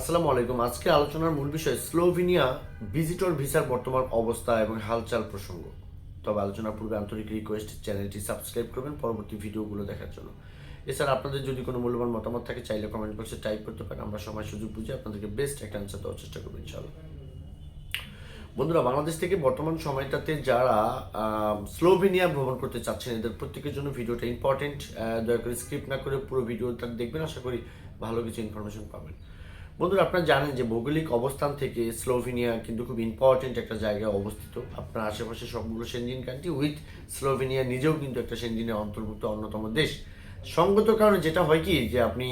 আসসালামু আলাইকুম। আজকে আলোচনার মূল বিষয় স্লোভেনিয়া ভিজিটর ভিসার বর্তমান অবস্থা এবং হালচাল প্রসঙ্গ। তবে আলোচনার পূর্বে আন্তরিক রিকোয়েস্ট, চ্যানেলটি সাবস্ক্রাইব করবেন পরবর্তী ভিডিওগুলো দেখার জন্য। এছাড়া আপনাদের যদি কোনো মূল্যবান মতামত থাকে চাইলে কমেন্ট বক্সে টাইপ করতে পারেন। আমরা সময় সুযোগ বুঝে আপনাদেরকে বেস্ট একটা অ্যান্সার দেওয়ার চেষ্টা করবো ইনশাআল্লাহ। বন্ধুরা, বাংলাদেশ থেকে বর্তমান সময়টাতে যারা স্লোভেনিয়া ভ্রমণ করতে চাচ্ছেন এদের প্রত্যেকের জন্য ভিডিওটা ইম্পর্টেন্ট। দয়া করে স্কিপ না করে পুরো ভিডিওটা দেখবেন, আশা করি ভালো কিছু ইনফরমেশন পাবেন। বন্ধুরা, আপনারা জানেন যে ভৌগোলিক অবস্থান থেকে স্লোভেনিয়া কিন্তু খুব ইম্পর্টেন্ট একটা জায়গায় অবস্থিত। আপনার আশেপাশে সবগুলো সেনজিন কান্ট্রি উইথ স্লোভেনিয়া নিজেও কিন্তু একটা সেনজিনের অন্তর্ভুক্ত অন্যতম দেশ। সঙ্গত কারণে যেটা হয় কি যে আপনি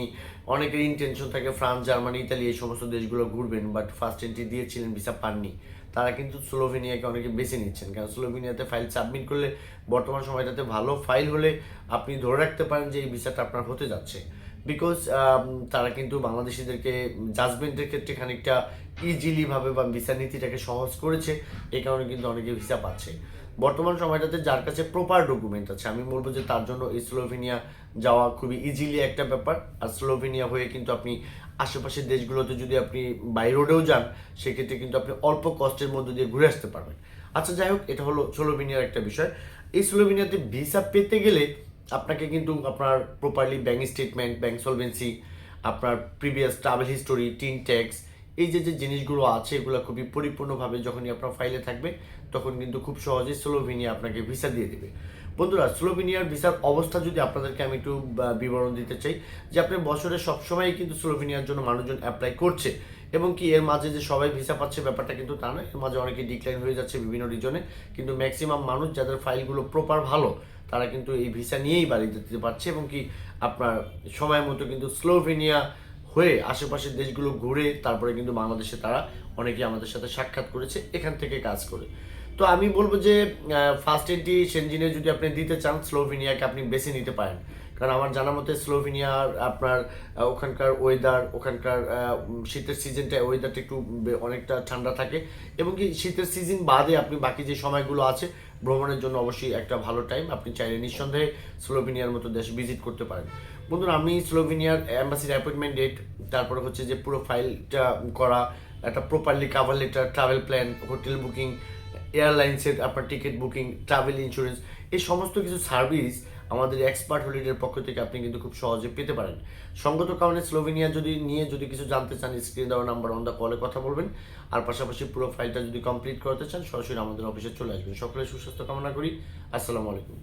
অনেকের ইন্টেনশন থাকে ফ্রান্স, জার্মানি, ইতালি এই সমস্ত দেশগুলো ঘুরবেন, বাট ফার্স্ট এন্ট্রি দিয়েছিলেন, ভিসা পাননি, তারা কিন্তু স্লোভেনিয়াকে অনেকে বেছে নিচ্ছেন। কারণ স্লোভেনিয়াতে ফাইল সাবমিট করলে বর্তমান সময়টাতে ভালো ফাইল হলে আপনি ধরে রাখতে পারেন যে এই ভিসাটা আপনার হতে যাচ্ছে। বিকজ তারা কিন্তু বাংলাদেশিদেরকে জাজমেন্টের ক্ষেত্রে খানিকটা ইজিলিভাবে বা ভিসা নীতিটাকে সহজ করেছে, এই কারণে কিন্তু অনেকে ভিসা পাচ্ছে। বর্তমান সময়টাতে যার কাছে প্রপার ডকুমেন্ট আছে, আমি বলবো যে তার জন্য এই স্লোভেনিয়া যাওয়া খুবই ইজিলি একটা ব্যাপার। আর স্লোভেনিয়া হয়ে কিন্তু আপনি আশেপাশের দেশগুলোতে যদি আপনি বাই রোডেও যান, সেক্ষেত্রে কিন্তু আপনি অল্প কষ্টের মধ্যে দিয়ে ঘুরে আসতে পারবেন। আচ্ছা, যাই হোক, এটা হলো স্লোভেনিয়ার একটা বিষয়। এই স্লোভেনিয়াতে ভিসা পেতে গেলে আপনাকে কিন্তু আপনার properly bank statement, bank solvency, আপনার previous travel history, TIN tax, এই যে যে জিনিসগুলো আছে এগুলো খুবই পরিপূর্ণভাবে যখনই আপনার ফাইলে থাকবে তখন কিন্তু খুব সহজেই স্লোভেনিয়া আপনাকে ভিসা দিয়ে দেবে। বন্ধুরা, স্লোভেনিয়ার ভিসার অবস্থা যদি আপনাদেরকে আমি একটু বিবরণ দিতে চাই, যে আপনি বছরে সবসময় কিন্তু স্লোভেনিয়ার জন্য মানুষজন অ্যাপ্লাই করছে, এবং কি এর মাঝে যে সবাই ভিসা পাচ্ছে ব্যাপারটা কিন্তু তা নয়। এর মাঝে অনেকে ডিক্লাইন হয়ে যাচ্ছে বিভিন্ন রিজনে, কিন্তু ম্যাক্সিমাম মানুষ যাদের ফাইলগুলো প্রপার ভালো তারা কিন্তু এই ভিসা নিয়েই বাড়ি যেতে পারছে, এবং কি আপনার সময় মতো কিন্তু স্লোভেনিয়া হয়ে আশেপাশের দেশগুলো ঘুরে তারপরে কিন্তু বাংলাদেশে তারা অনেকেই আমাদের সাথে সাক্ষাৎ করেছে এখান থেকে কাজ করে। তো আমি বলবো যে ফার্স্ট এন্ট্রি সেনজিনে যদি আপনি দিতে চান স্লোভেনিয়াকে আপনি বেছে নিতে পারেন। কারণ আমার জানা মতে স্লোভেনিয়ার আপনার ওখানকার ওয়েদার, ওখানকার শীতের সিজনটা ওয়েদারটা একটু অনেকটা ঠান্ডা থাকে, এবং কি শীতের সিজন বাদে আপনি বাকি যে সময়গুলো আছে ভ্রমণের জন্য অবশ্যই একটা ভালো টাইম। আপনি চাইলে নিঃসন্দেহে স্লোভেনিয়ার মতো দেশ ভিজিট করতে পারেন। বন্ধুরা, আমি স্লোভেনিয়ার অ্যাম্বাসির অ্যাপয়েন্টমেন্ট ডেট, তারপরে হচ্ছে যে পুরো ফাইলটা করা, একটা properly cover letter, travel plan, hotel booking, এয়ারলাইন্সের আপনার টিকিট বুকিং, ট্রাভেল ইন্স্যুরেন্স, এই সমস্ত কিছু সার্ভিস আমাদের এক্সপার্ট হলিডের পক্ষ থেকে আপনি কিন্তু খুব সহজে পেতে পারেন। সঙ্গত কারণে স্লোভেনিয়া যদি কিছু জানতে চান, স্ক্রিনে দেওয়া নাম্বার অন দ্য কলে কথা বলবেন। আর পাশাপাশি পুরো ফাইলটা যদি কমপ্লিট করতে চান সরাসরি আমাদের অফিসে চলে আসবেন। সকলের সুস্বাস্থ্য কামনা করি। আসসালামু আলাইকুম।